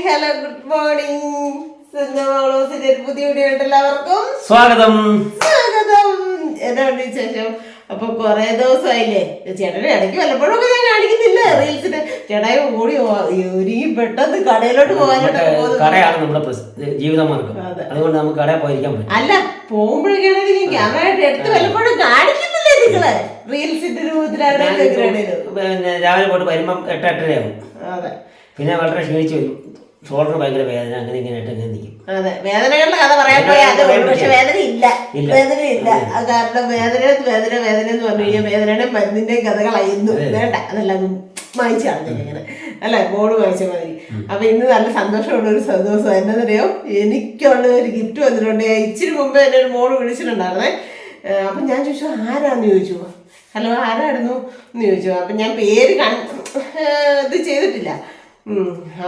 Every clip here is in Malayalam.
Hello good morning. പുതിയ വീഡിയോ എല്ലാവർക്കും സ്വാഗതം. എന്നാണ് വിശേഷം? അപ്പൊ കൊറേ ദിവസമായില്ലേ ചേട്ടനെ ഇടയ്ക്ക് വല്ലപ്പോഴും ഞാൻ കാണിക്കുന്നില്ല റീൽസിന്. ചേട്ടായി ഓടി ഒരുങ്ങി പെട്ടെന്ന് കടയിലോട്ട് പോകാനായിട്ട് കടയാണ് നമ്മുടെ ജീവിതമാർഗം. അതുകൊണ്ട് നമുക്ക് കടയിൽ പോയിരിക്കാൻ പറ്റും. അല്ല പോകുമ്പോഴേക്കാണെങ്കിൽ ഞാൻ ക്യാമറ ആയിട്ട് എടുത്ത് വല്ലപ്പോഴും കാണിക്കുന്നില്ലേ നിങ്ങള് റീൽസിന്റെ രൂപത്തിലാണ്. രാവിലെ പോയിട്ട് വരുമ്പം 8-8:30 അതെ, പിന്നെ വളരെ ക്ഷീണിച്ചു വരും. ഷോൾഡർ ഭയങ്കര വേദന, അങ്ങനെ ഇങ്ങനെയായിട്ട് അങ്ങനെ നിൽക്കും. അതെ, വേദനകളുടെ കഥ പറയാൻ പോയാൽ പക്ഷെ വേദന ഇല്ല. കാരണം വേദന എന്ന് പറഞ്ഞു കഴിഞ്ഞാൽ വേദനയുടെ മരുന്നിന്റെയും കഥകളായിരുന്നു. വേണ്ട, അതെല്ലാം വായിച്ചാണ് ഇങ്ങനെ അല്ലെ, ബോർഡ് വായിച്ച മതി. അപ്പൊ ഇന്ന് നല്ല സന്തോഷമുള്ള ഒരു ദിവസം. എന്നറിയോ, എനിക്കുള്ള ഒരു ഗിഫ്റ്റ് വന്നിട്ടുണ്ട്. ഇച്ചിരി മുമ്പ് എന്നെ ഒരു മോള് വിളിച്ചിട്ടുണ്ടായിരുന്നേ. അപ്പൊ ഞാൻ ചോദിച്ചു ആരാന്ന് ചോദിച്ചു. ഹലോ ആരായിരുന്നു എന്ന് ചോദിച്ചു. അപ്പൊ ഞാൻ പേര് ഇത് ചെയ്തിട്ടില്ല.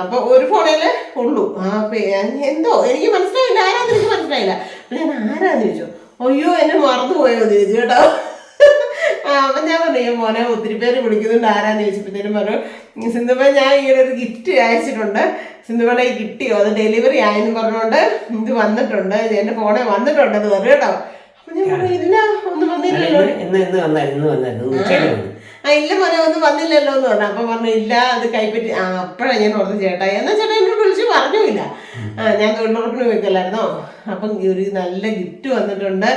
അപ്പൊ ഒരു ഫോണില് ഉള്ളൂ എന്തോ എനിക്ക് മനസ്സിലായില്ല, ആരാന്ന് എനിക്ക് മനസ്സിലായില്ല. അപ്പൊ ഞാൻ ആരാന്ന് ചോദിച്ചു. അയ്യോ എന്നെ മറന്നുപോയോ എന്ന് ചോദിച്ചു കേട്ടോ. അപ്പൊ ഞാൻ പറഞ്ഞു മോനെ ഒത്തിരി പേര് വിളിക്കുന്നുണ്ട്, ആരാന്ന് ചോദിച്ചപ്പോഴത്തേനും പറഞ്ഞു സിന്ധുമ ഞാൻ ഈയിടെ ഒരു ഗിഫ്റ്റ് അയച്ചിട്ടുണ്ട്, സിന്ധുമയുടെ ഈ കിട്ടിയോ, അത് ഡെലിവറി ആയെന്ന് പറഞ്ഞുകൊണ്ട് ഇത് വന്നിട്ടുണ്ട്, എന്റെ ഫോണെ വന്നിട്ടുണ്ടെന്ന് പറഞ്ഞു കേട്ടോ. അപ്പൊ ഞാൻ പറഞ്ഞു ഇല്ല ഒന്നും വന്നില്ലല്ലോ. ഇല്ല മോനെ ഒന്നും വന്നില്ലല്ലോ എന്ന് പറഞ്ഞു. അപ്പൊ പറഞ്ഞു ഇല്ല അത് കൈപ്പറ്റി. അപ്പോഴാണ് ഞാൻ ഓർത്ത് ചേട്ടായി എന്നാ ചേട്ടാ എന്നോട് വിളിച്ച് പറഞ്ഞില്ല. ഞാൻ തൊഴിലുറപ്പിന് പോയിക്കല്ലായിരുന്നോ. അപ്പം ഒരു നല്ല ഗിഫ്റ്റ് വന്നിട്ടുണ്ട്.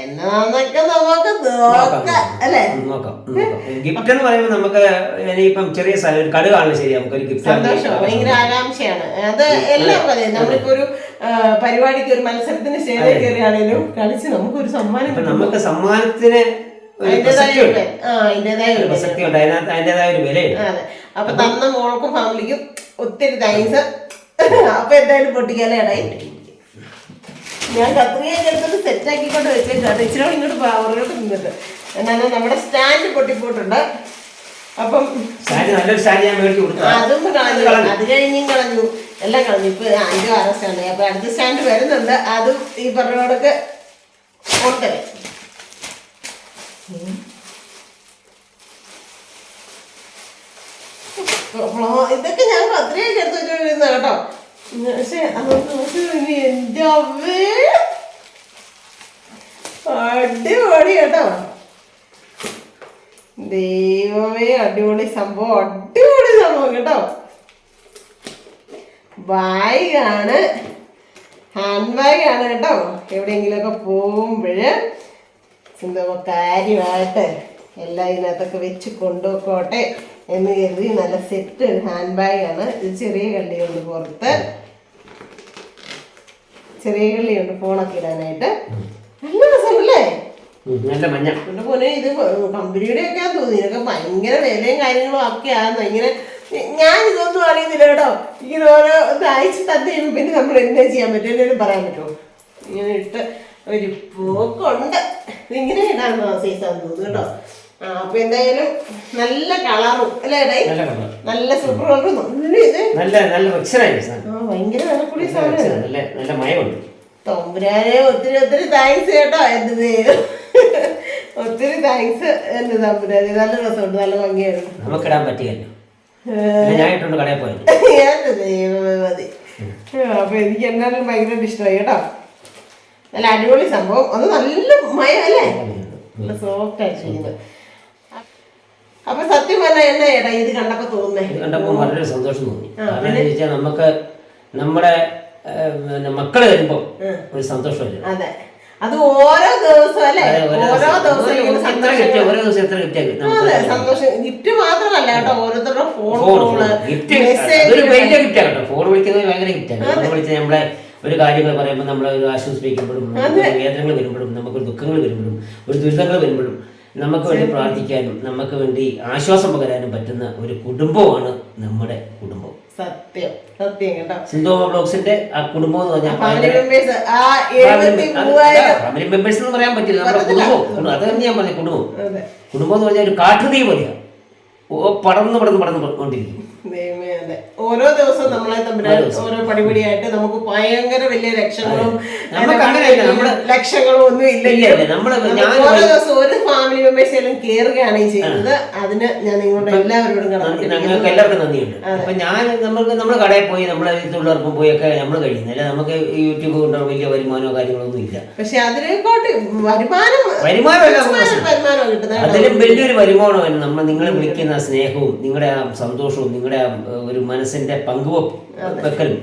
എന്നാന്നൊക്കെ നമുക്ക് നോക്കാം അല്ലേ. ഗിഫ്റ്റ് എന്ന് പറയുമ്പോൾ നമുക്ക് ഇനിയിപ്പം ചെറിയ കടുകാണ് ശരി, നമുക്കൊരു ഗിഫ്റ്റ് സന്തോഷം, ഭയങ്കര ആകാംക്ഷയാണ്. അത് എല്ലാം അതെ. നമ്മളിപ്പോ ഒരു പരിപാടിക്ക് ഒരു മത്സരത്തിന് സ്റ്റേജിൽ കയറിയാണേലും കളിച്ച് നമുക്കൊരു സമ്മാനം കിട്ടും. നമുക്ക് സമ്മാനത്തിന് അതിന്റേതായ ഒരു വിലയുണ്ട്. അതെ, അപ്പൊ തന്ന മോൾക്കും ഫാമിലിക്കും ഒത്തിരി താങ്ക്സ്. അപ്പൊ എന്തായാലും പൊട്ടിക്കാലേ ഇടായി. ഞാൻ കത്രികയൊക്കെ എടുത്തിട്ട് സെറ്റ് ആക്കിക്കൊണ്ട് വെച്ചേക്കാണ്. ഇച്ചിരി ഇങ്ങോട്ട് പവറിലോട്ട് നിന്നിട്ട് എന്നാണ് നമ്മുടെ സ്റ്റാൻഡ് പൊട്ടിപ്പോയിട്ടുണ്ട്. അപ്പം അതും കളഞ്ഞു, അത് കഴിഞ്ഞും കളഞ്ഞു, എല്ലാം കളഞ്ഞു. ഇപ്പൊ 5-6 സ്റ്റാൻഡ്. അപ്പൊ അടുത്ത സ്റ്റാൻഡ് വരുന്നുണ്ട്. അതും ഈ പറഞ്ഞോടൊക്കെ ഉണ്ട്. ഇതൊക്കെ ഞാൻ കത്രിയൊക്കെ എടുത്ത് വെച്ചോണ്ടിരുന്ന കേട്ടോ. പക്ഷെ എന്റെ അമ്മേ അടിപൊളി കേട്ടോ. ദൈവമേ അടിപൊളി സംഭവം, അടിപൊളി സംഭവം കേട്ടോ. ബാഗാണ്, ഹാൻഡ് ബാഗാണ് കേട്ടോ. എവിടെയെങ്കിലുമൊക്കെ പോകുമ്പോഴ് കാര്യമായിട്ട് എല്ലാം ഇതിനകത്തൊക്കെ വെച്ച് കൊണ്ടുപോയിക്കോട്ടെ എന്ന് കരുതി നല്ല സെറ്റ് ഒരു ഹാൻഡ് ബാഗാണ്. ഇത് ചെറിയ കള്ളിയുണ്ട്, പുറത്ത് ചെറിയ കള്ളിയുണ്ട് ഫോണൊക്കെ ഇടാനായിട്ട്. നല്ല രസമല്ലേ, എന്റെ പോലെ. ഇത് കമ്പനിയുടെ ഒക്കെ തോന്നി. ഇതിനൊക്കെ ഭയങ്കര വിലയും കാര്യങ്ങളും ഒക്കെ ആയിരുന്നു. ഇങ്ങനെ ഞാൻ ഇതൊന്നും അറിയുന്നില്ല കേട്ടോ. ഇങ്ങനെ ഓരോ അയച്ച് തന്നു കഴിയുമ്പോൾ പിന്നെ നമ്മൾ എന്താ ചെയ്യാൻ പറ്റും, എന്തെങ്കിലും പറയാൻ പറ്റുമോ. ഇങ്ങനെ ഇട്ട് ഒരു പൂക്കുണ്ട്. ഇതിങ്ങനെ ഇടാൻ സൈസാന്ന് തോന്നുന്നു കേട്ടോ. അപ്പൊ എന്തായാലും നല്ല കളറും അല്ലേ ഇടയി, നല്ല സൂപ്പർ കളറും ഭയങ്കര വിലക്കുള്ളി സാധനം. തമ്പുരാനെ ഒത്തിരി താങ്ക്സ് കേട്ടോ. എന്റെ ഒത്തിരി താങ്ക്സ് എന്റെ തമ്പുരാനെ. നല്ല രസമുണ്ട്, നല്ല ഭംഗിയായിരുന്നു. നമുക്കിടാൻ പറ്റിയല്ലോ. ദൈവമേ മതി. അപ്പൊ എനിക്ക് എന്നാലും ഭയങ്കര ഇഷ്ടമായി കേട്ടോ. നല്ല അടിപൊളി സംഭവം. അത് നല്ല മയം അല്ലേ, നല്ല സോഫ്റ്റ് ആയിട്ടിരിക്കുന്നത്. അപ്പൊ സത്യം പറഞ്ഞാൽ എന്നാ ചേട്ടാ ഇത് കണ്ടപ്പോ തോന്നുന്നേ? കണ്ടപ്പോ വളരെ സന്തോഷം തോന്നി. കാരണം നമുക്ക് നമ്മുടെ മക്കള് വരുമ്പോ ഒരു സന്തോഷമല്ലേ. അതെ, അത് ഓരോ ദിവസം അല്ലേ, ഓരോ ദിവസം സന്തോഷം. ഗിഫ്റ്റ് മാത്രമല്ല കേട്ടോ, ഓരോരുത്തരുടെ ഫോൺ വലിയ ഗിഫ്റ്റാണ് കേട്ടോ. ഫോൺ വിളിക്കുന്നത് ഭയങ്കര ഗിഫ്റ്റാണ്. ഫോൺ വിളിച്ച് നമ്മളെ ഒരു കാര്യങ്ങൾ പറയുമ്പോൾ നമ്മളെ ഒരു ആശ്വസിപ്പിക്കുമ്പോഴും, വേദനകൾ വരുമ്പോഴും, നമുക്കൊരു ദുഃഖങ്ങൾ വരുമ്പോഴും, ഒരു ദുരിതങ്ങൾ വരുമ്പോഴും നമുക്ക് വേണ്ടി പ്രാർത്ഥിക്കാനും നമുക്ക് വേണ്ടി ആശ്വാസം പകരാനും പറ്റുന്ന ഒരു കുടുംബമാണ് നമ്മുടെ കുടുംബം. സത്യം സത്യം കേട്ടോ. സിന്ധുമ ബ്ലോഗ്സിന്റെ ആ കുടുംബം എന്ന് പറഞ്ഞാൽ ഫാമിലി മെമ്പേഴ്സ് എന്ന് പറയാൻ പറ്റില്ല, നമ്മുടെ കുടുംബം. അത് തന്നെ ഞാൻ പറഞ്ഞ കുടുംബം. കുടുംബം എന്ന് പറഞ്ഞാൽ ഒരു കാട്ടുതീ പോലെയാണ്, പടർന്ന് കൊണ്ടിരിക്കും. ദൈവമേ, അതെ. ഓരോ ദിവസവും നമ്മളെ തമ്മിൽ ഓരോ പടിപടിയായിട്ട് നമുക്ക് ഭയങ്കര വലിയ ലക്ഷങ്ങളും ലക്ഷങ്ങളും ഒന്നും ഇല്ലെങ്കിൽ ഓരോ ദിവസം ഒരു ഫാമിലി മെമ്പേഴ്സെല്ലാം കയറുകയാണ് ഈ ചെയ്യുന്നത്. അതിന് ഞാൻ നിങ്ങളുടെ എല്ലാവരോടും ഞങ്ങൾക്ക് എല്ലാവർക്കും നന്ദിയുണ്ട്. അപ്പൊ ഞാൻ നമ്മള് കടയിൽ പോയി നമ്മളെ തൊഴിലുറപ്പം പോയി ഒക്കെ നമ്മൾ കഴിയുന്നില്ല. നമുക്ക് യൂട്യൂബ് കൊണ്ട് വലിയ വരുമാനമോ കാര്യങ്ങളൊന്നും ഇല്ല. പക്ഷെ അതിനെക്കൊണ്ട് വരുമാനം കിട്ടുന്നത് അതിലും വലിയൊരു വരുമാനമാണ് നമ്മൾ നിങ്ങളെ വിളിക്കുന്ന സ്നേഹവും നിങ്ങളുടെ ആ സന്തോഷവും നിങ്ങളുടെ ഒരു മനസ്സിന്റെ പങ്കുവെക്കലും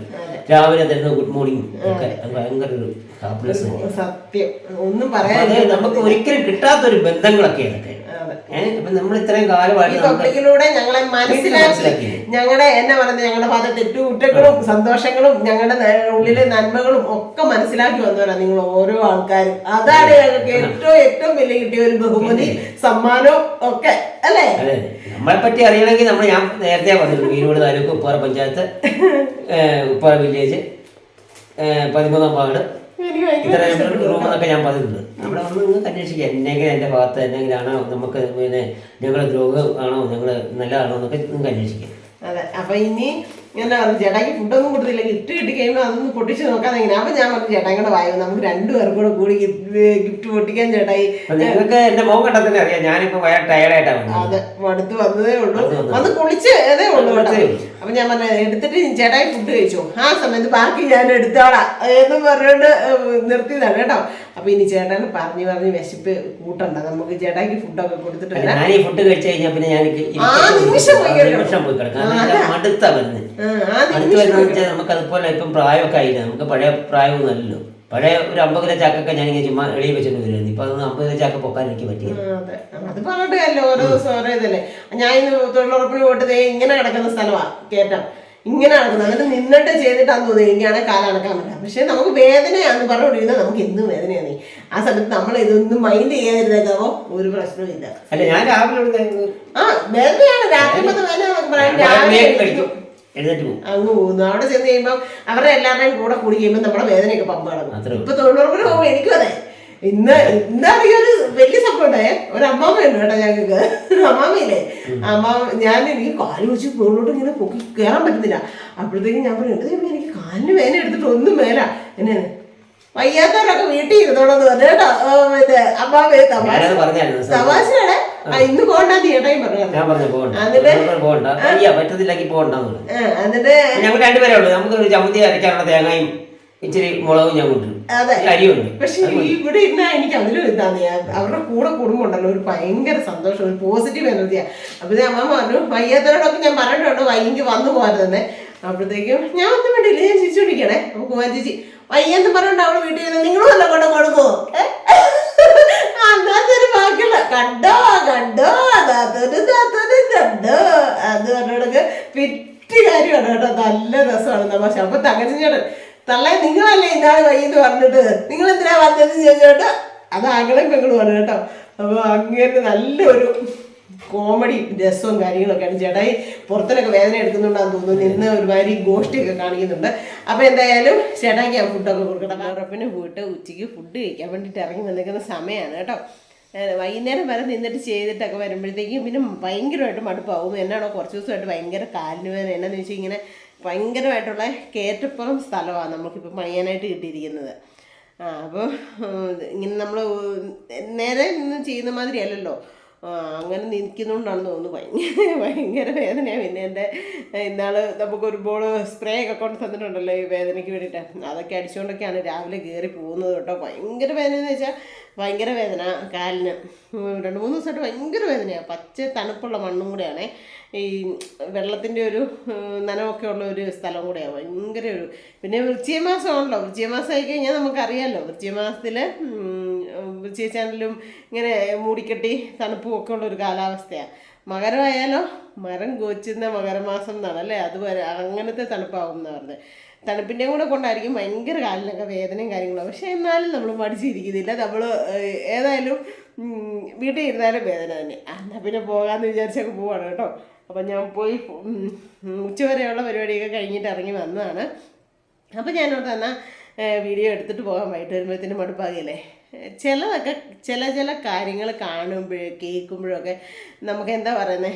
രാവിലെ തരുന്ന ഗുഡ് മോർണിംഗ് ഒക്കെ അത് ഭയങ്കര ഒരു ഹാപ്പിനെസ്. സത്യം, ഒന്നും പറയാൻ നമുക്ക് ഒരിക്കലും കിട്ടാത്തൊരു ബന്ധങ്ങളൊക്കെ അതൊക്കെ. ഇപ്പൊ നമ്മൾ ഇത്രയും കാലമായിട്ട് പബ്ലിക്കിലൂടെ ഞങ്ങളെ മനസ്സിലാക്കി ഞങ്ങളുടെ എന്നാ പറയുന്നത് ഞങ്ങളുടെ ഭാഗത്ത് തെറ്റുകുറ്റങ്ങളും സന്തോഷങ്ങളും ഞങ്ങളുടെ ഉള്ളിലെ നന്മകളും ഒക്കെ മനസ്സിലാക്കി വന്നവരാ നിങ്ങൾ ഓരോ ആൾക്കാരും. അതാണ് ഞങ്ങൾക്ക് ഏറ്റവും വലിയ കിട്ടിയ ഒരു ബഹുമതി, സമ്മാനവും ഒക്കെ അല്ലേ. നമ്മളെ പറ്റി അറിയണമെങ്കിൽ ഞാൻ നേരത്തെ പറഞ്ഞിട്ടുണ്ട്, വീരോട് താലൂക്ക് ഉപ്പാറ പഞ്ചായത്ത് ഉപ്പാറ വില്ലേജ് 13-ാം വാർഡ് ഇത്ര റൂമെന്നൊക്കെ ഞാൻ പറഞ്ഞിട്ടുണ്ട്. അവിടെ വന്ന് നിങ്ങൾക്ക് അന്വേഷിക്കാം എന്തെങ്കിലും എൻ്റെ ഭാഗത്ത് എന്തെങ്കിലാണോ നമുക്ക് പിന്നെ ഞങ്ങളുടെ ദ്രോഹം ആണോ ഞങ്ങൾ നല്ലതാണോ എന്നൊക്കെ നിങ്ങൾക്ക് അന്വേഷിക്കാം. അതെ. അപ്പൊ ഇനി എന്നാ പറഞ്ഞു ചേട്ടാക്കി ഫുഡൊന്നും കൊടുത്തില്ല, ഗിഫ്റ്റ് കിട്ടി കഴിയുമ്പോൾ അതൊന്ന് പൊട്ടിച്ച് നോക്കാതെ എങ്ങനെ. അപ്പൊ ഞാൻ പറഞ്ഞു ചേട്ടായി കൂടെ വായോ നമുക്ക് 2 പേർക്കും കൂടി ഗിഫ്റ്റ് പൊട്ടിക്കാൻ ചേട്ടായി. നിങ്ങൾക്ക് എന്റെ മോൻ കണ്ടതിനെ അറിയാം, ഞാനിപ്പോ ടയർഡായിട്ടാണ്. അതെ, അടുത്ത് വന്നതേ ഉള്ളൂ, വന്ന് കുളിച്ച് അതേ ഉള്ളൂ. അപ്പൊ ഞാൻ പറഞ്ഞു എടുത്തിട്ട് ചേട്ടായി ഫുഡ് കഴിച്ചോ, ആ സമയത്ത് ബാക്കി ഞാൻ എടുത്തോളാം എന്നും പറഞ്ഞോണ്ട് നിർത്തിയതാണ് കേട്ടോ. അപ്പൊ ഇനി ചേട്ടന് പറഞ്ഞു വിശപ്പ് കൂട്ടണ്ട, നമുക്ക് ചേട്ടായിക്ക് ഫുഡൊക്കെ കൊടുത്തിട്ട് ഞാൻ ഈ ഫുഡ് കഴിച്ചു കഴിഞ്ഞാൽ പിന്നെ ഞാൻ നിമിഷം പോയി കിടക്കാം. മടുത്താ വരുന്നത്. അടുത്ത് വരുന്ന വെച്ചാൽ നമുക്ക് അതുപോലെ ഇപ്പം പ്രായമൊക്കെ ആയില്ല, നമുക്ക് പഴയ പ്രായമൊന്നും അല്ലല്ലോ. പഴയ ഒരു 50 കിലോ ചാക്കൊക്കെ ഞാനിങ്ങനെ ചുമ്മാ എളിയ വെച്ചിട്ട് വരുമായിരുന്നു. ഇപ്പൊ അതൊന്ന് 50 കിലോ ചാക്ക പൊക്കാൻ എനിക്ക് പറ്റിയത്. അത് പറഞ്ഞിട്ട് കാര്യമില്ല, ഓരോ ദിവസം ഓരോ ഇതല്ലേ. ഞാൻ ഇന്ന് തൊഴിലുറപ്പിന് പോയിട്ട് ഇങ്ങനെ കിടക്കുന്ന സ്ഥലമാണ് കേട്ടം, ഇങ്ങനെ നടക്കുന്നത്. എന്നിട്ട് നിന്നിട്ട് ചെയ്തിട്ടാന്ന് തോന്നുന്നു എനിക്കാണെങ്കിൽ കാലടക്കാൻ പറ്റില്ല. പക്ഷെ നമുക്ക് വേദനയാന്ന് പറഞ്ഞുകൊണ്ടിരുന്നത് നമുക്ക് എന്നും വേദനയാണ്. ആ സമയത്ത് നമ്മൾ ഇതൊന്നും മൈൻഡ് ചെയ്യാതിരുന്നേക്കാവോ ഒരു പ്രശ്നവും ഇല്ല. അല്ല ഞാൻ രാവിലെ വേദനയാണ്, രാത്രി വേദന അങ്ങ് പോകുന്നു. അവിടെ ചെന്ന് കഴിയുമ്പോൾ അവരുടെ എല്ലാവരുടെയും കൂടെ കൂടി കഴിയുമ്പോൾ നമ്മുടെ വേദനയൊക്കെ പമ്പ് കിടക്കും. ഇപ്പൊ തൊഴിലുറപ്പിന് പോകുമ്പോൾ എനിക്കും അതെ. ഇന്നാണെങ്കിൽ ഒരു വലിയ സംഭവം ഉണ്ടായേ, ഒരു അമ്മാമ്മയുണ്ട് കേട്ടോ ഞങ്ങൾക്ക്. അമ്മാമ്മയില്ലേ, ഞാൻ എനിക്ക് കാല് വെച്ച് മുകളിലോട്ട് ഇങ്ങനെ പൊക്കി കയറാൻ പറ്റുന്നില്ല. അപ്പോഴത്തേക്കും ഞാൻ പറഞ്ഞു എനിക്ക് കാലിന് വേദന എടുത്തിട്ട് ഒന്നും മേല എന്നെ വയ്യാത്തവരൊക്കെ വീട്ടിൽ ഇരുന്നോളെന്ന് പറഞ്ഞു കേട്ടോ. അമ്മാമ്മയെ തമാശയാണ്. ഇന്ന് പോകണ്ടെന്ന് ചേട്ടായി പറഞ്ഞു. ഞങ്ങൾ രണ്ടുപേരേ ഉള്ളൂ, നമുക്ക് ചമ്മന്തി അരയ്ക്കാനുള്ള തേങ്ങയും ഇച്ചിരി മുളകും ഞാൻ കൊണ്ടുവരും. അരിയുണ്ട്. പക്ഷെ ഇവിടെ ഇരുന്നാ എനിക്ക് അതിലും ഇതാണ് അവരുടെ കൂടെ കുടുംബം ഉണ്ടല്ലോ, ഒരു ഭയങ്കര സന്തോഷം, ഒരു പോസിറ്റീവ് എനർജിയാണ്. അപ്പൊ അമ്മ പറഞ്ഞു വയ്യാത്തവരോടൊക്കെ ഞാൻ പറഞ്ഞിട്ടുണ്ട് വൈകി വന്നു പോകാതെ. അപ്പോഴത്തേക്കും ഞാൻ ഒന്നും വേണ്ടിയില്ല, ഞാൻ ചിരിച്ചു പിടിക്കണേ. അപ്പൊ കുമാരി ചേച്ചി വയ്യെന്ന് പറഞ്ഞോണ്ട് അവള് വീട്ടിൽ നിങ്ങളും വല്ല കൊണ്ട് കൊടുക്കുമോ അന്നത്തൊരു ബാക്കിയുള്ള കണ്ടോ കണ്ടോ അതൊരു കണ്ടോ അത് പറഞ്ഞോടൊക്കെ പിറ്റ് കാര്യമാണ് കേട്ടോ. നല്ല രസമാണ് തമാശ. അപ്പൊ തങ്കച്ചേട്ടൻ തള്ളേ നിങ്ങളല്ലേ ഇന്നാള് വൈകിട്ട് പറഞ്ഞിട്ട് നിങ്ങൾ എന്തിനാ വന്നതെന്ന് ചോദിച്ചോട്ട് അത് ആങ്ങളും പെങ്ങളും പറഞ്ഞു കേട്ടോ. അപ്പൊ അങ്ങനെ നല്ലൊരു കോമഡി രസവും കാര്യങ്ങളൊക്കെയാണ്. ചേട്ടായി പുറത്തിനൊക്കെ വേദന എടുക്കുന്നുണ്ടാന്ന് തോന്നുന്നു, നിന്ന് ഒരുമാതിരി ഗോഷ്ടിയൊക്കെ കാണിക്കുന്നുണ്ട്. അപ്പൊ എന്തായാലും ചേട്ടായിക്ക് ആ ഫുഡൊക്കെ കൊടുക്കണം. ഉറപ്പിന് പോയിട്ട് ഉച്ചയ്ക്ക് ഫുഡ് കഴിക്കാൻ വേണ്ടിയിട്ട് ഇറങ്ങി വന്നിരിക്കുന്ന സമയമാണ് കേട്ടോ. വൈകുന്നേരം വരെ നിന്നിട്ട് ചെയ്തിട്ടൊക്കെ വരുമ്പോഴത്തേക്കും പിന്നെ ഭയങ്കരമായിട്ട് മടുപ്പാവും. എന്നാണോ കുറച്ച് ദിവസമായിട്ട് ഭയങ്കര കാലിന് വേദന. എന്നാന്ന് വെച്ചാൽ ഇങ്ങനെ ഭയങ്കരമായിട്ടുള്ള കയറ്റപ്പുറം സ്ഥലമാണ് നമുക്കിപ്പോൾ പണിയാനായിട്ട് കിട്ടിയിരിക്കുന്നത്. അപ്പോൾ ഇങ്ങനെ നമ്മൾ നേരെ നിന്ന് ചെയ്യുന്ന മാതിരി അല്ലല്ലോ, അങ്ങനെ നിൽക്കുന്നതുകൊണ്ടാണെന്ന് തോന്നുന്നു ഭയങ്കര വേദനയാണ്. പിന്നെ എൻ്റെ ഇന്നാൾ നമുക്കൊരു ബോൾ സ്പ്രേ ഒക്കെ കൊണ്ട് തന്നിട്ടുണ്ടല്ലോ ഈ വേദനയ്ക്ക് വേണ്ടിയിട്ട്, അതൊക്കെ അടിച്ചുകൊണ്ടൊക്കെയാണ് രാവിലെ കയറി പോകുന്നത് കേട്ടോ. ഭയങ്കര വേദന എന്ന് വെച്ചാൽ ഭയങ്കര വേദന കാലിന്. 2-3 ദിവസമായിട്ട് ഭയങ്കര വേദനയാണ്. പച്ച തണുപ്പുള്ള മണ്ണും കൂടെയാണേ, ഈ വെള്ളത്തിൻ്റെ ഒരു നനവൊക്കെ ഉള്ള ഒരു സ്ഥലം കൂടെയാണ്. ഭയങ്കര ഒരു പിന്നെ വൃശ്ചിക മാസമാണല്ലോ, വൃശ്ചിക മാസം ആയി കഴിഞ്ഞാൽ നമുക്കറിയാമല്ലോ, വൃശ്ചിക മാസത്തിൽ വൃശ്ചിക ചാനലും ഇങ്ങനെ മൂടിക്കെട്ടി തണുപ്പും ഒക്കെ ഉള്ളൊരു കാലാവസ്ഥയാണ്. മകരമായാലോ മരം കോച്ചുന്ന മകരമാസം എന്നാണ് അല്ലേ, അതുവരെ അങ്ങനത്തെ തണുപ്പാകും എന്നാണ് പറഞ്ഞത്. തണുപ്പിൻ്റെയും കൂടെ കൊണ്ടായിരിക്കും ഭയങ്കര കാലിനൊക്കെ വേദനയും കാര്യങ്ങളും. പക്ഷേ എന്നാലും നമ്മൾ മടിച്ചിരിക്കുന്നില്ല, നമ്മൾ ഏതായാലും വീട്ടിൽ ഇരുന്നാലും വേദന തന്നെ. എന്നാൽ പിന്നെ പോകാമെന്ന് വിചാരിച്ചൊക്കെ പോവാണ് കേട്ടോ. അപ്പം ഞാൻ പോയി ഉച്ചവരെയുള്ള പരിപാടിയൊക്കെ കഴിഞ്ഞിട്ട് ഇറങ്ങി വന്നതാണ്. അപ്പം ഞാനോട് തന്നെ വീഡിയോ എടുത്തിട്ട് പോകാൻ വൈകിട്ട് വരുമ്പോഴത്തേനും മടുപ്പാകില്ലേ. ചിലതൊക്കെ ചില കാര്യങ്ങൾ കാണുമ്പോഴും കേൾക്കുമ്പോഴൊക്കെ നമുക്ക് എന്താ പറയുന്നത്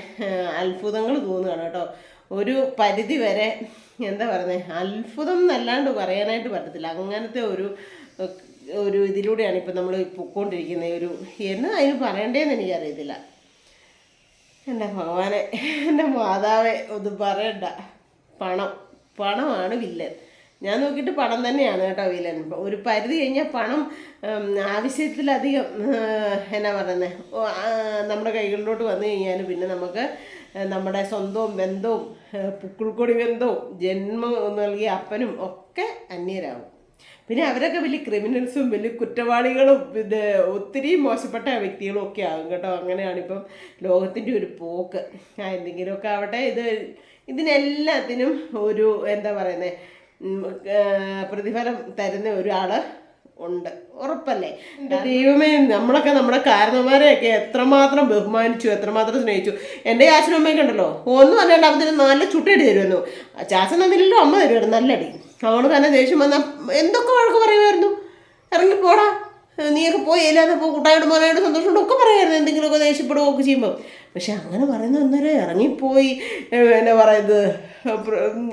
അത്ഭുതങ്ങൾ തോന്നുകയാണ് കേട്ടോ. ഒരു പരിധി വരെ എന്താ പറയുന്നത്, അത്ഭുതം എന്നല്ലാണ്ട് പറയാനായിട്ട് പറ്റത്തില്ല. അങ്ങനത്തെ ഒരു ഇതിലൂടെയാണ് ഇപ്പം നമ്മൾ പൊയ്ക്കൊണ്ടിരിക്കുന്നത്. എന്നാ അതിന് പറയണ്ടേന്ന് എനിക്കറിയത്തില്ല. എൻ്റെ ഭഗവാനെ, എൻ്റെ മാതാവേ, ഒന്നും പറയണ്ട. പണമാണ് വില്ലൻ. ഞാൻ നോക്കിയിട്ട് പണം തന്നെയാണ് കേട്ടോ വില്ലൻ. ഒരു പരിധി കഴിഞ്ഞാൽ പണം ആവശ്യത്തിലധികം എന്നാ പറയുന്നത് നമ്മുടെ കൈകളിലോട്ട് വന്നു കഴിഞ്ഞാൽ പിന്നെ നമുക്ക് നമ്മുടെ സ്വന്തവും ബന്ധവും പുക്കിൾക്കൊടി ബന്ധവും ജന്മം നൽകിയ അപ്പനും ഒക്കെ അന്യരാകും. പിന്നെ അവരൊക്കെ വലിയ ക്രിമിനൽസും വലിയ കുറ്റവാളികളും പിന്നെ ഒത്തിരി മോശപ്പെട്ട വ്യക്തികളും ഒക്കെ ആകും കേട്ടോ. അങ്ങനെയാണിപ്പം ലോകത്തിൻ്റെ ഒരു പോക്ക്. എന്തെങ്കിലുമൊക്കെ ആവട്ടെ, ഇതിനെല്ലാത്തിനും ഒരു എന്താ പറയുന്നത് പ്രതിഫലം തരുന്ന ഒരാൾ ഉണ്ട്, ഉറപ്പല്ലേ? ദൈവമേ, നമ്മളൊക്കെ നമ്മുടെ കാരണവന്മാരെയൊക്കെ എത്രമാത്രം ബഹുമാനിച്ചു, എത്രമാത്രം സ്നേഹിച്ചു. എൻ്റെ ചാച്ചനമ്മയൊക്കെ ഉണ്ടല്ലോ, ഒന്നും അല്ലാണ്ട് അവത്തിന് നല്ല ചുട്ടടി തരുമായിരുന്നു. ചാച്ചൻ അതിലല്ലോ അമ്മ തരുമായിരുന്നു നല്ലടി. അതുകൊണ്ട് തന്നെ ദേഷ്യം വന്നാൽ എന്തൊക്കെ വഴക്ക് പറയുമായിരുന്നു. ഇറങ്ങിപ്പോടാ, നീയൊക്കെ പോയി എല്ലാന്നപ്പോൾ കൂട്ടായോട് മോനായോട് സന്തോഷമുണ്ട് ഒക്കെ പറയുമായിരുന്നു, എന്തെങ്കിലുമൊക്കെ ദേഷ്യപ്പെടുകയൊക്കെ ചെയ്യുമ്പോൾ. പക്ഷെ അങ്ങനെ പറയുന്ന അന്നേരം ഇറങ്ങിപ്പോയി എന്നാ പറയുന്നത്,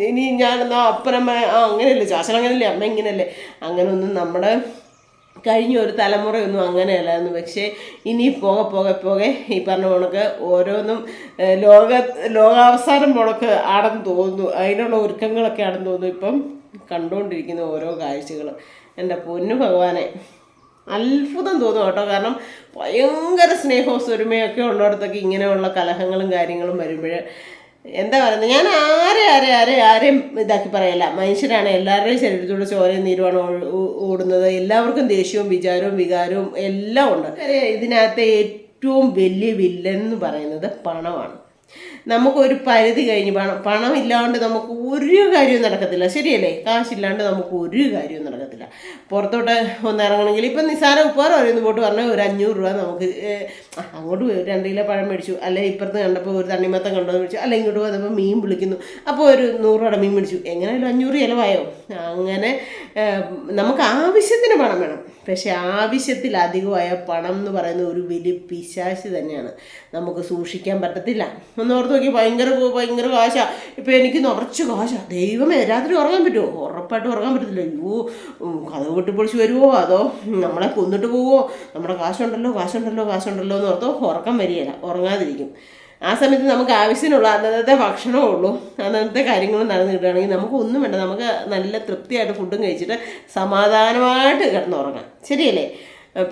ഇനി ഞാനെന്നാ അപ്പനമ്മ അങ്ങനെയല്ലേ, ചാച്ചൻ അങ്ങനെയല്ലേ, അമ്മ ഇങ്ങനെയല്ലേ, അങ്ങനെയൊന്നും നമ്മുടെ കഴിഞ്ഞ ഒരു തലമുറയൊന്നും അങ്ങനെയല്ലായിരുന്നു. പക്ഷേ ഇനി പോകെ ഈ പറഞ്ഞ കണക്ക് ഓരോന്നും ലോകാവസാനം മുടക്ക് ആടെന്ന് തോന്നുന്നു. അതിനുള്ള ഒരുക്കങ്ങളൊക്കെ ആടെന്ന് തോന്നുന്നു ഇപ്പം കണ്ടുകൊണ്ടിരിക്കുന്ന ഓരോ കാഴ്ചകൾ. എൻ്റെ പൊന്നു ഭഗവാനെ, അത്ഭുതം തോന്നും കേട്ടോ. കാരണം ഭയങ്കര സ്നേഹവും സ്വരുമയൊക്കെ ഉള്ളിടത്തൊക്കെ ഇങ്ങനെയുള്ള കലഹങ്ങളും കാര്യങ്ങളും വരുമ്പോൾ എന്താ പറയുന്നത്, ഞാൻ ആരെയും ഇതാക്കി പറയല്ല. മനുഷ്യരാണ്, എല്ലാവരുടെയും ശരീരത്തോടെ ചോരയും നീരുമാണ് ഓടുന്നത്. എല്ലാവർക്കും ദേഷ്യവും വികാരവും എല്ലാം ഉണ്ട്. ഇതിനകത്തെ ഏറ്റവും വലിയ വില്ലൻ എന്ന് പറയുന്നത് പണമാണ്. നമുക്കൊരു പരിധി കഴിഞ്ഞ് പണം ഇല്ലാണ്ട് നമുക്ക് ഒരു കാര്യവും നടക്കത്തില്ല, ശരിയല്ലേ? കാശില്ലാണ്ട് നമുക്ക് ഒരു കാര്യവും നടക്കത്തില്ല. പുറത്തോട്ട് ഒന്ന് ഇറങ്ങണമെങ്കിൽ ഇപ്പം നിസ്സാര ഉപ്പാറോ പറയുന്നു പോട്ട് പറഞ്ഞാൽ ഒരു 500 രൂപ നമുക്ക് അങ്ങോട്ട് പോയി 2 കിലോ പഴം മേടിച്ചു, അല്ലെ ഇപ്പുറത്ത് കണ്ടപ്പോൾ ഒരു തണ്ണിമത്തം കണ്ടോ മേടിച്ചു, അല്ലെ ഇങ്ങോട്ട് വന്നപ്പോൾ മീൻ വിളിക്കുന്നു, അപ്പോൾ ഒരു 100 രൂപയുടെ മീൻ മേടിച്ചു. എങ്ങനെയായാലും 500 ചിലവായോ? അങ്ങനെ നമുക്ക് ആവശ്യത്തിന് പണം വേണം. പക്ഷെ ആവശ്യത്തിലധികമായ പണം എന്ന് പറയുന്ന ഒരു വലിയ പിശാച് തന്നെയാണ്. നമുക്ക് സൂക്ഷിക്കാൻ പറ്റത്തില്ല. ഒന്നോർത്ത് നോക്കി, ഭയങ്കര കാശാ. ഇപ്പം എനിക്ക് നിറച്ച് കാശാ, ദൈവമേ, രാത്രി ഉറങ്ങാൻ പറ്റുമോ? ഉറപ്പായിട്ടും ഉറങ്ങാൻ പറ്റത്തില്ല. അയ്യോ, കഥ പൊട്ടിപ്പൊളിച്ച് വരുമോ, അതോ നമ്മളെ കൊന്നിട്ട് പോവോ? നമ്മുടെ കാശുണ്ടല്ലോ എന്ന് ഓർത്തോ ഉറക്കം വരികയില്ല, ഉറങ്ങാതിരിക്കും. ആ സമയത്ത് നമുക്ക് ആവശ്യത്തിനുള്ള അന്നത്തെ ഭക്ഷണമേ ഉള്ളൂ, അന്നത്തെ കാര്യങ്ങളും നടന്നു കിട്ടുകയാണെങ്കിൽ നമുക്ക് ഒന്നും വേണ്ട. നമുക്ക് നല്ല തൃപ്തിയായിട്ട് ഫുഡും കഴിച്ചിട്ട് സമാധാനമായിട്ട് കിടന്നുറങ്ങാം, ശരിയല്ലേ?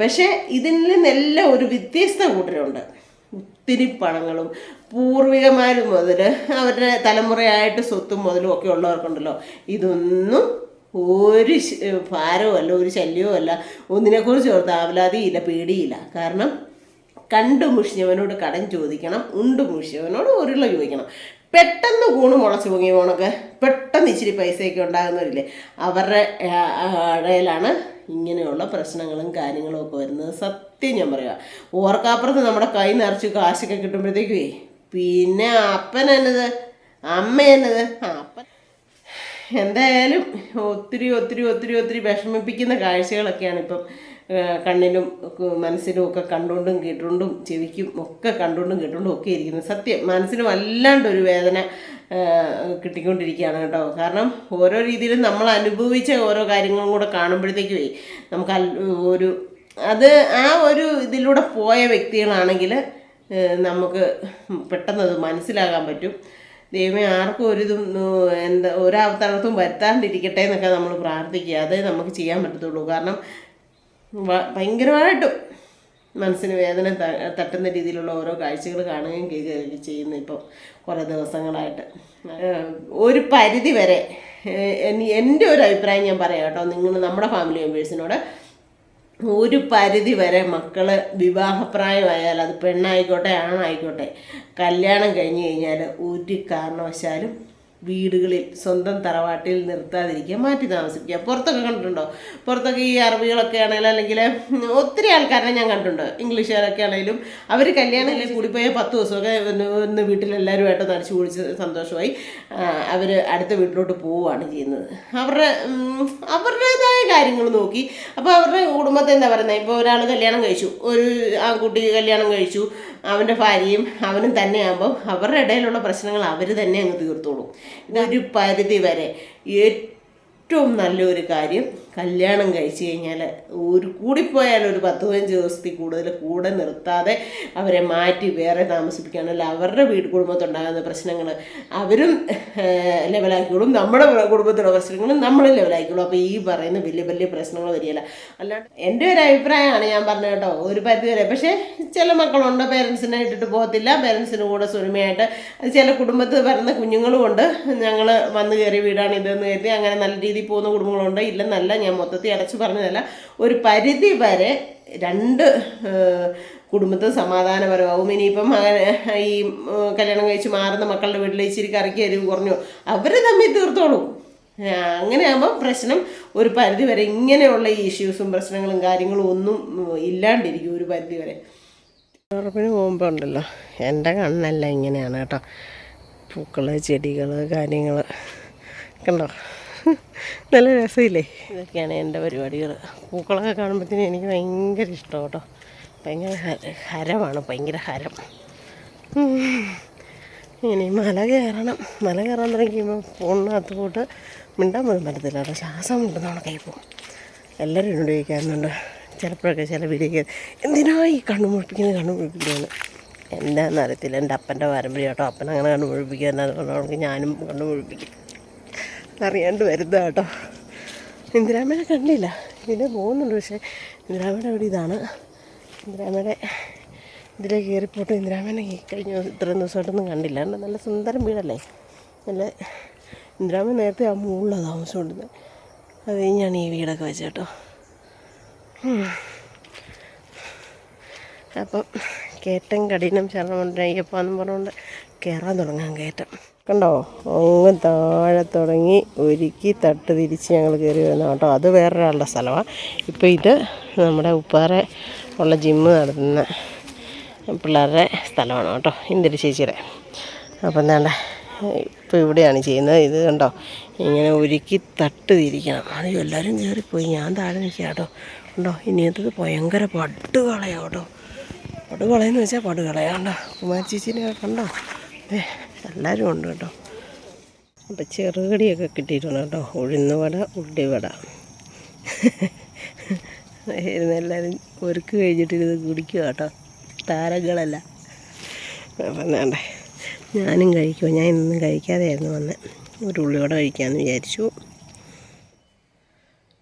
പക്ഷേ ഇതിൽ നിന്നെല്ലാം ഒരു വ്യത്യസ്ത കൂട്ടരുണ്ട്. ഒത്തിരി പണങ്ങളും പൂർവികന്മാർ മുതൽ അവരുടെ തലമുറയായിട്ട് സ്വത്തും മുതലും ഒക്കെ ഉള്ളവർക്കുണ്ടല്ലോ, ഇതൊന്നും ഒരു ഭാരവും അല്ല, ഒരു ശല്യവും അല്ല. ഒന്നിനെക്കുറിച്ച് ഓർത്ത് ആവലാതിയില്ല, പേടിയില്ല. കാരണം കണ്ടു മുഷിഞ്ഞവനോട് കടം ചോദിക്കണം, ഉണ്ടു മുഷിഞ്ഞവനോട് ഉരുള ചോദിക്കണം. പെട്ടെന്ന് കൂണ് മുളച്ചു പൊങ്ങി പോണൊക്കെ പെട്ടെന്ന് ഇച്ചിരി പൈസയൊക്കെ ഉണ്ടാകുന്നവരില്ലേ, അവരുടെ ഇടയിലാണ് ഇങ്ങനെയുള്ള പ്രശ്നങ്ങളും കാര്യങ്ങളും ഒക്കെ വരുന്നത്. സത്യം ഞാൻ പറയുക, ഓർക്കാപ്പുറത്ത് നമ്മുടെ കൈ നിറച്ച് കാശൊക്കെ കിട്ടുമ്പോഴത്തേക്കുവേ പിന്നെ അപ്പൻ എന്നത് അമ്മ എന്നത് അപ്പൻ. എന്തായാലും ഒത്തിരി വിഷമിപ്പിക്കുന്ന കാഴ്ചകളൊക്കെയാണ് ഇപ്പം കണ്ണിനും മനസ്സിനും ഒക്കെ കണ്ടുകൊണ്ടും കേട്ടുകൊണ്ടും ചെവിക്കും ഒക്കെ കണ്ടുകൊണ്ടും കേട്ടുകൊണ്ടും ഒക്കെ ഇരിക്കുന്നത്. സത്യം മനസ്സിന് വല്ലാണ്ടൊരു വേദന കിട്ടിക്കൊണ്ടിരിക്കുകയാണ് കേട്ടോ. കാരണം ഓരോ രീതിയിലും നമ്മൾ അനുഭവിച്ച ഓരോ കാര്യങ്ങളും കൂടെ കാണുമ്പോഴത്തേക്കുമേ നമുക്ക് ആ ഒരു ഇതിലൂടെ പോയ വ്യക്തികളാണെങ്കിൽ നമുക്ക് പെട്ടെന്നത് മനസ്സിലാകാൻ പറ്റും. ദൈവമേ, ആർക്കും ഒരവതരണത്തും വരുത്താണ്ടിരിക്കട്ടെ എന്നൊക്കെ നമ്മൾ പ്രാർത്ഥിക്കുക. അതേ നമുക്ക് ചെയ്യാൻ പറ്റത്തുള്ളൂ. കാരണം ഭയങ്കരമായിട്ടും മനസ്സിന് വേദന തട്ടുന്ന രീതിയിലുള്ള ഓരോ കാഴ്ചകൾ കാണുകയും കേൾക്കുകയും ചെയ്യുന്നു ഇപ്പം കുറേ ദിവസങ്ങളായിട്ട്. ഒരു പരിധി വരെ എൻ്റെ ഒരു അഭിപ്രായം ഞാൻ പറയാം കേട്ടോ, നമ്മുടെ ഫാമിലി മെമ്പേഴ്സിനോട്. ഒരു പരിധി വരെ മക്കൾ വിവാഹപ്രായമായാൽ, അത് പെണ്ണായിക്കോട്ടെ ആണായിക്കോട്ടെ, കല്യാണം കഴിഞ്ഞ് കഴിഞ്ഞാൽ ഒരു കാരണവശാലും വീടുകളിൽ സ്വന്തം തറവാട്ടിൽ നിർത്താതിരിക്കുക, മാറ്റി താമസിക്കുക. പുറത്തൊക്കെ കണ്ടിട്ടുണ്ടോ? പുറത്തൊക്കെ ഈ അറബികളൊക്കെ ആണെങ്കിലും അല്ലെങ്കിൽ ഒത്തിരി ആൾക്കാരെ ഞാൻ കണ്ടിട്ടുണ്ട്, ഇംഗ്ലീഷുകാരൊക്കെ ആണെങ്കിലും അവർ കല്യാണം കൂടിപ്പോയ 10 ദിവസമൊക്കെ ഒന്ന് വീട്ടിലെല്ലാവരുമായിട്ട് നടിച്ചു കുടിച്ച് സന്തോഷമായി അവർ അടുത്ത വീട്ടിലോട്ട് പോവുകയാണ് ചെയ്യുന്നത്. അവരുടേതായ കാര്യങ്ങൾ നോക്കി. അപ്പോൾ അവരുടെ കുടുംബത്തെ എന്താ പറയുന്നത്, ഇപ്പോൾ ഒരാൾ കല്യാണം കഴിച്ചു, ഒരു ആൺകുട്ടി കല്യാണം കഴിച്ചു, അവൻ്റെ ഭാര്യയും അവനും തന്നെ ആകുമ്പോൾ അവരുടെ ഇടയിലുള്ള പ്രശ്നങ്ങൾ അവർ തന്നെ അങ്ങ് തീർത്തോളും. ഇതൊരു പരിധി വരെ ഏറ്റവും നല്ലൊരു കാര്യം കല്യാണം കഴിച്ചു കഴിഞ്ഞാൽ കൂടിപ്പോയാൽ ഒരു 10-15 ദിവസത്തിൽ കൂടുതൽ കൂടെ നിർത്താതെ അവരെ മാറ്റി വേറെ താമസിപ്പിക്കുകയാണെങ്കിൽ അവരുടെ കുടുംബത്തുണ്ടാകുന്ന പ്രശ്നങ്ങൾ അവരും ലെവലാക്കിക്കോളും, നമ്മുടെ കുടുംബത്തിലുള്ള പ്രശ്നങ്ങളും നമ്മളും ലെവലാക്കിക്കോളും. അപ്പോൾ ഈ പറയുന്ന വലിയ വലിയ പ്രശ്നങ്ങൾ വരികയില്ല. അല്ലാണ്ട് എൻ്റെ ഒരു അഭിപ്രായമാണ് ഞാൻ പറഞ്ഞത് കേട്ടോ, ഒരു പരിധി വരെ. പക്ഷേ ചില മക്കളുണ്ട് പേരൻസിനെ ഇട്ടിട്ട് പോകത്തില്ല, പേരൻസിന് കൂടെ സ്വരമയായിട്ട്. അത് ചില കുടുംബത്തിൽ വരുന്ന കുഞ്ഞുങ്ങളുമുണ്ട്, ഞങ്ങൾ വന്നു കയറിയ വീടാണ് ഇതെന്ന് കരുതി അങ്ങനെ നല്ല രീതിയിൽ പോകുന്ന കുടുംബങ്ങളുണ്ട്. ഇല്ലെന്നല്ല, ഞാൻ മൊത്തത്തിൽ അടച്ചു പറഞ്ഞതല്ല. ഒരു പരിധി വരെ രണ്ട് കുടുംബത്തിൽ സമാധാനപരമാവും. ഇനിയിപ്പം അങ്ങനെ ഈ കല്യാണം കഴിച്ച് മാറുന്ന മക്കളുടെ വീട്ടിൽ ഇച്ചിരി കറിക്ക് എരിവ് കുറഞ്ഞോ, അവർ തമ്മിൽ തീർത്തോളും. അങ്ങനെയാകുമ്പോൾ പ്രശ്നം ഒരു പരിധി വരെ ഇങ്ങനെയുള്ള ഈ ഇഷ്യൂസും പ്രശ്നങ്ങളും കാര്യങ്ങളും ഒന്നും ഇല്ലാണ്ടിരിക്കും ഒരു പരിധി വരെ. ഉറപ്പിന് പോകുമ്പോൾ ഉണ്ടല്ലോ, എൻ്റെ കണ്ണെല്ലാം ഇങ്ങനെയാണ് കേട്ടോ, പൂക്കൾ, ചെടികൾ, കാര്യങ്ങൾ കണ്ടോ, നല്ല രസമില്ലേ? ഇതൊക്കെയാണ് എൻ്റെ പരിപാടികൾ. പൂക്കളൊക്കെ കാണുമ്പോഴത്തേനും എനിക്ക് ഭയങ്കര ഇഷ്ടമാണ് കേട്ടോ, ഭയങ്കര ഹരമാണ്, ഭയങ്കര ഹരം. ഇനി മല കയറാൻ തുടങ്ങിയപ്പോൾ ഫോണിനകത്ത് പോയിട്ട് മിണ്ടാൻ പോലും പറ്റത്തില്ല കേട്ടോ, ശ്വാസം മുട്ടുന്നതാണ് കൈ പോകും. എല്ലാവരും എന്നോട് ചോദിക്കാറുണ്ട് ചിലപ്പോഴൊക്കെ ചില വീഡിയോ, എന്തിനാ ഈ കണ്ണു മുഴിപ്പിക്കുന്നത് എന്താണെന്ന് അറിയത്തില്ല. എൻ്റെ അപ്പൻ്റെ പാരമ്പര്യം കേട്ടോ, അപ്പൻ അങ്ങനെ കണ്ണു മുഴിപ്പിക്കുക എന്നാണ്, ഞാനും കണ്ണു മുഴിപ്പിക്കും, അറിയാണ്ട് വരുന്ന കേട്ടോ. ഇന്ദിരാമ്മേനെ കണ്ടില്ല, ഇതിലെ പോകുന്നുണ്ട്. പക്ഷേ ഇന്ദിരാമ്മയുടെ അവിടെ ഇതാണ്, ഇന്ദിരാമ്മയുടെ ഇതിലെ കയറിപ്പോട്ട് ഇന്ദിരാമ്മേനെ കഴിഞ്ഞ ഇത്രയും ദിവസമായിട്ടൊന്നും കണ്ടില്ല. നല്ല സുന്ദരം വീടല്ലേ, നല്ല. ഇന്ദിരാമ്മ നേരത്തെ ആ മുകളിലാണ് താമസിച്ചുകൊണ്ടിരുന്നത്, അത് കഴിഞ്ഞാണ് ഈ വീടൊക്കെ വെച്ചത് കേട്ടോ. അപ്പം കയറ്റം കഠിനം ശരണമയ്യപ്പ എന്ന് പറഞ്ഞുകൊണ്ട് കയറാൻ തുടങ്ങാം കയറ്റം. കണ്ടോ, അങ്ങ് താഴെ തുടങ്ങി ഒരുക്കി തട്ട് തിരിച്ച് ഞങ്ങൾ കയറി വരുന്ന കേട്ടോ. അത് വേറൊരാളുടെ സ്ഥലമാണ്. ഇപ്പോൾ ഇത് നമ്മുടെ ഉപ്പാറെ ഉള്ള ജിമ്മ് നടത്തുന്ന പിള്ളേരുടെ സ്ഥലമാണ് കേട്ടോ, ഇന്ദിര ചേച്ചിയുടെ. അപ്പം എന്താണ്ട ഇപ്പോൾ ഇവിടെയാണ് ചെയ്യുന്നത്. ഇത് കണ്ടോ, ഇങ്ങനെ ഒരുക്കി തട്ട് തിരിക്കണം. അത് എല്ലാവരും കയറിപ്പോയി, ഞാൻ താഴെ നിൽക്കുക കേട്ടോ. കണ്ടോ, ഇനിയത്തത് ഭയങ്കര പടുകളയാണ് കേട്ടോ. പടുകളയെന്ന് വെച്ചാൽ പടുകളയാണ് കണ്ടോ. കുമാരി ചേച്ചീനെ കണ്ടോ, എല്ലാവരും ഉണ്ട് കേട്ടോ. അപ്പം ചെറുകടിയൊക്കെ കിട്ടിയിട്ടുണ്ട് കേട്ടോ, ഉഴുന്നുവട, ഉള്ളിവട. എല്ലാവരും ഒരുക്ക് കഴിഞ്ഞിട്ട് ഇത് കുടിക്കുക കേട്ടോ, താരങ്ങളല്ല. അപ്പം വേണ്ടേ, ഞാനും കഴിക്കുമോ, ഞാൻ ഇന്നൊന്നും കഴിക്കാതെയായിരുന്നു വന്നത്. ഒരു ഉള്ളിവട കഴിക്കാമെന്ന് വിചാരിച്ചു.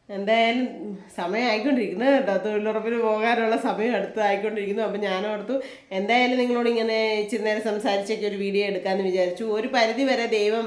എന്തായാലും സമയം ആയിക്കൊണ്ടിരിക്കുന്നു കേട്ടോ, തൊഴിലുറപ്പിന് പോകാനുള്ള സമയം ആയിക്കൊണ്ടിരിക്കുന്നു. അപ്പം ഞാനോർത്തു എന്തായാലും നിങ്ങളോട് ഇങ്ങനെ ഇച്ചിരി നേരം സംസാരിച്ചൊക്കെ ഒരു വീഡിയോ എടുക്കാമെന്ന് വിചാരിച്ചു. ഒരു പരിധി വരെ ദൈവം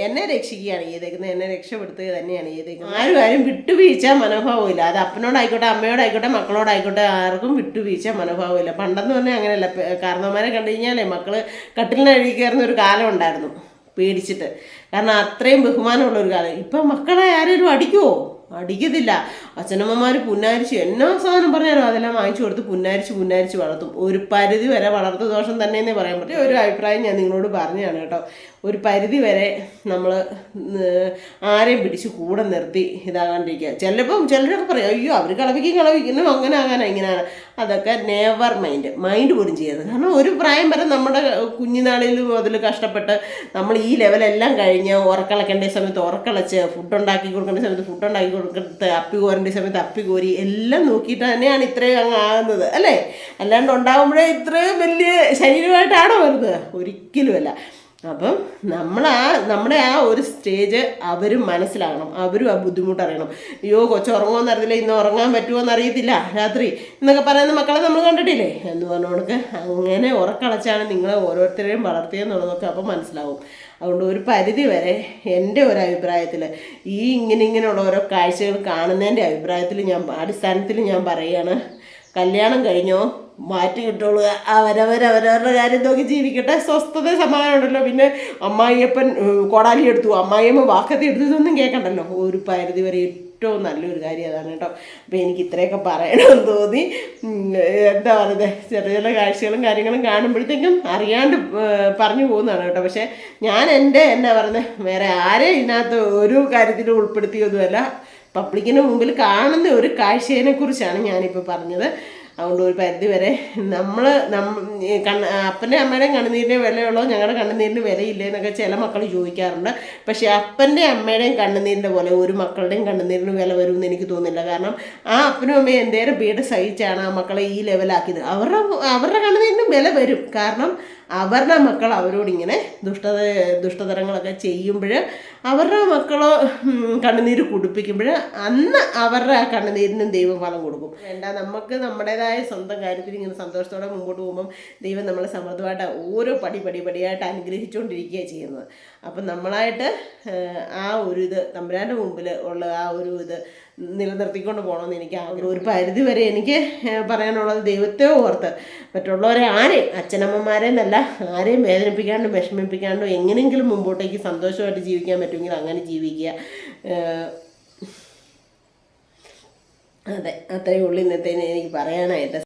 എന്നെ രക്ഷിക്കുകയാണ് ചെയ്തേക്കുന്നത്, എന്നെ രക്ഷപ്പെടുത്തുക തന്നെയാണ് ചെയ്തേക്കുന്നത്. ആരും വിട്ടുവീഴ്ച മനോഭാവമില്ല. അത് അപ്പനോടായിക്കോട്ടെ, അമ്മയോടായിക്കോട്ടെ, മക്കളോടായിക്കോട്ടെ, ആർക്കും വിട്ടുവീഴ്ച മനോഭാവമില്ല. പണ്ടെന്ന് പറഞ്ഞാൽ അങ്ങനെയല്ല, കാരണവന്മാരെ കണ്ടു കഴിഞ്ഞാലേ മക്കൾ കട്ടിലിന് അഴുകി കയറുന്ന ഒരു കാലം ഉണ്ടായിരുന്നു, പേടിച്ചിട്ട്. കാരണം അത്രയും ബഹുമാനമുള്ളൊരു കാലം. ഇപ്പം മക്കളെ ആരും അടിക്കുമോ? അടിക്കത്തില്ല. അച്ഛനമ്മമാർ പുന്നാരിച്ച് എന്നാ സാധനം പറഞ്ഞാലും അതെല്ലാം വാങ്ങിച്ചു കൊടുത്ത് പുന്നാരിച്ച് വളർത്തും. ഒരു പരിധി വരെ വളർത്തു ദോഷം തന്നെയെന്നേ പറയാൻ പറ്റും. ഒരു അഭിപ്രായം ഞാൻ നിങ്ങളോട് പറഞ്ഞതാണ് കേട്ടോ. ഒരു പരിധി വരെ നമ്മൾ ആരെയും പിടിച്ച് കൂടെ നിർത്തി ഇതാകാണ്ടിരിക്കുക. ചിലരൊക്കെ പറയും, അയ്യോ അവർ കളവിക്കുന്നു, അങ്ങനെ ആകാനാ ഇങ്ങനെയാണ്. അതൊക്കെ നെവർ മൈൻഡ് പോലും ചെയ്യരുത്. കാരണം ഒരു പ്രായം വരെ നമ്മുടെ കുഞ്ഞുനാളിൽ മുതൽ കഷ്ടപ്പെട്ട് നമ്മൾ ഈ ലെവലെല്ലാം കഴിഞ്ഞ് ഉറക്കളക്കേണ്ട സമയത്ത് ഉറക്കളച്ച്, ഫുഡ് ഉണ്ടാക്കി കൊടുക്കേണ്ട സമയത്ത് ഫുഡ് ഉണ്ടാക്കി കൊടുക്കേണ്ട, അപ്പി കോരേണ്ട സമയത്ത് അപ്പി കോരി എല്ലാം നോക്കിയിട്ട് തന്നെയാണ് ഇത്രയും അങ്ങ് ആകുന്നത് അല്ലേ. അല്ലാണ്ട് ഉണ്ടാകുമ്പോഴേ ഇത്രയും വലിയ ശരീരമായിട്ടാണോ വരുന്നത്? ഒരിക്കലുമല്ല. അപ്പം നമ്മുടെ ആ ഒരു സ്റ്റേജ് അവരും മനസ്സിലാകണം, അവരും ആ ബുദ്ധിമുട്ടറിയണം. അയ്യോ കൊച്ചു ഉറങ്ങുമെന്ന് അറിയില്ല, ഇന്ന് ഉറങ്ങാൻ പറ്റുമോ എന്നറിയത്തില്ല രാത്രി എന്നൊക്കെ പറയുന്ന മക്കളെ നമ്മൾ കണ്ടിട്ടില്ലേ എന്ന് പറഞ്ഞുകൊണ്ട് അങ്ങനെ ഉറക്കളച്ചാണ് നിങ്ങളെ ഓരോരുത്തരെയും വളർത്തിയെന്നുള്ളതൊക്കെ അപ്പം മനസ്സിലാവും. അതുകൊണ്ട് ഒരു പരിധി വരെ എൻ്റെ ഒരു അഭിപ്രായത്തിൽ ഇങ്ങനെയുള്ള ഓരോ കാഴ്ചകൾ കാണുന്നതിൻ്റെ അടിസ്ഥാനത്തിൽ ഞാൻ പറയുകയാണ്, കല്യാണം കഴിഞ്ഞോ മാറ്റി കിട്ടുള്ളൂ. അവരവരുടെ കാര്യം നോക്കി ജീവിക്കട്ടെ, സ്വസ്ഥത സമാധാനമുണ്ടല്ലോ. പിന്നെ അമ്മായിയപ്പൻ കോടാലി എടുത്തു, അമ്മായിയമ്മ വാക്കത്തി എടുത്തു, ഇതൊന്നും കേൾക്കണ്ടല്ലോ. ഒരു പരിധി വരെ ഏറ്റവും നല്ലൊരു കാര്യം അതാണ് കേട്ടോ. അപ്പോൾ എനിക്ക് ഇത്രയൊക്കെ പറയണമെന്ന് തോന്നി. എന്താ പറയുന്നത്, ചെറിയ ചെറിയ കാഴ്ചകളും കാര്യങ്ങളും കാണുമ്പോഴത്തേക്കും അറിയാണ്ട് പറഞ്ഞു പോകുന്നതാണ് കേട്ടോ. പക്ഷേ ഞാൻ എന്നാ പറയുന്നത്, വേറെ ആരെയും ഇതിനകത്ത് ഒരു കാര്യത്തിലും ഉൾപ്പെടുത്തിയൊന്നുമല്ല. പബ്ലിക്കിന് മുമ്പിൽ കാണുന്ന ഒരു കാഴ്ചയെ ഞാനിപ്പോൾ പറഞ്ഞത്. അതുകൊണ്ട് ഒരു പരിധി വരെ അപ്പൻ്റെ അമ്മയുടെയും കണ്ണുനീരിൻ്റെ വിലയുള്ളോ ഞങ്ങളുടെ കണ്ണുനീരിന് വിലയില്ലേ എന്നൊക്കെ ചില മക്കൾ ചോദിക്കാറുണ്ട്. പക്ഷേ അപ്പൻ്റെ അമ്മയുടെയും കണ്ണുനീരിൻ്റെ പോലെ ഒരു മക്കളുടെയും കണ്ണുനീരിന് വില വരുമെന്ന് എനിക്ക് തോന്നുന്നില്ല. കാരണം ആ അപ്പനും അമ്മയും എന്തേരം പീഡ സഹിച്ചാണ് ആ മക്കളെ ഈ ലെവലാക്കിയത്. അവരുടെ കണ്ണുനീരിനും വില വരും. കാരണം അവരുടെ മക്കൾ അവരോടിങ്ങനെ ദുഷ്ടതരങ്ങളൊക്കെ ചെയ്യുമ്പോൾ, അവരുടെ മക്കളോ കണ്ണുനീര് കുടിപ്പിക്കുമ്പോൾ അന്ന് അവരുടെ ആ കണ്ണുനീരിനും ദൈവം ഫലം കൊടുക്കും. വേണ്ട, നമുക്ക് നമ്മുടേതായ സ്വന്തം കാര്യത്തിൽ ഇങ്ങനെ സന്തോഷത്തോടെ മുമ്പോട്ട് പോകുമ്പം ദൈവം നമ്മളെ സമൃദ്ധമായിട്ട് ഓരോ പടിയായിട്ട് അനുഗ്രഹിച്ചുകൊണ്ടിരിക്കുകയാണ് ചെയ്യുന്നത്. അപ്പം നമ്മളായിട്ട് ആ ഒരു ഇത് തമ്പുരാൻ്റെ മുമ്പിൽ ഉള്ള ആ ഒരു ഇത് നിലനിർത്തിക്കൊണ്ട് പോകണമെന്ന് എനിക്ക് ആഗ്രഹം. ഒരു പരിധി വരെ എനിക്ക് പറയാനുള്ളത്, ദൈവത്തെ ഓർത്ത് മറ്റുള്ളവരെ ആരെയും, അച്ഛനമ്മമാരെ എന്നല്ല, ആരെയും വേദനിപ്പിക്കാണ്ടും വിഷമിപ്പിക്കാണ്ടും എങ്ങനെയെങ്കിലും മുമ്പോട്ടേക്ക് സന്തോഷമായിട്ട് ജീവിക്കാൻ പറ്റുമെങ്കിൽ അങ്ങനെ ജീവിക്കുക. അതെ, അത്രയേ ഉള്ളൂ ഇന്നത്തെ എനിക്ക് പറയാനായിട്ട്.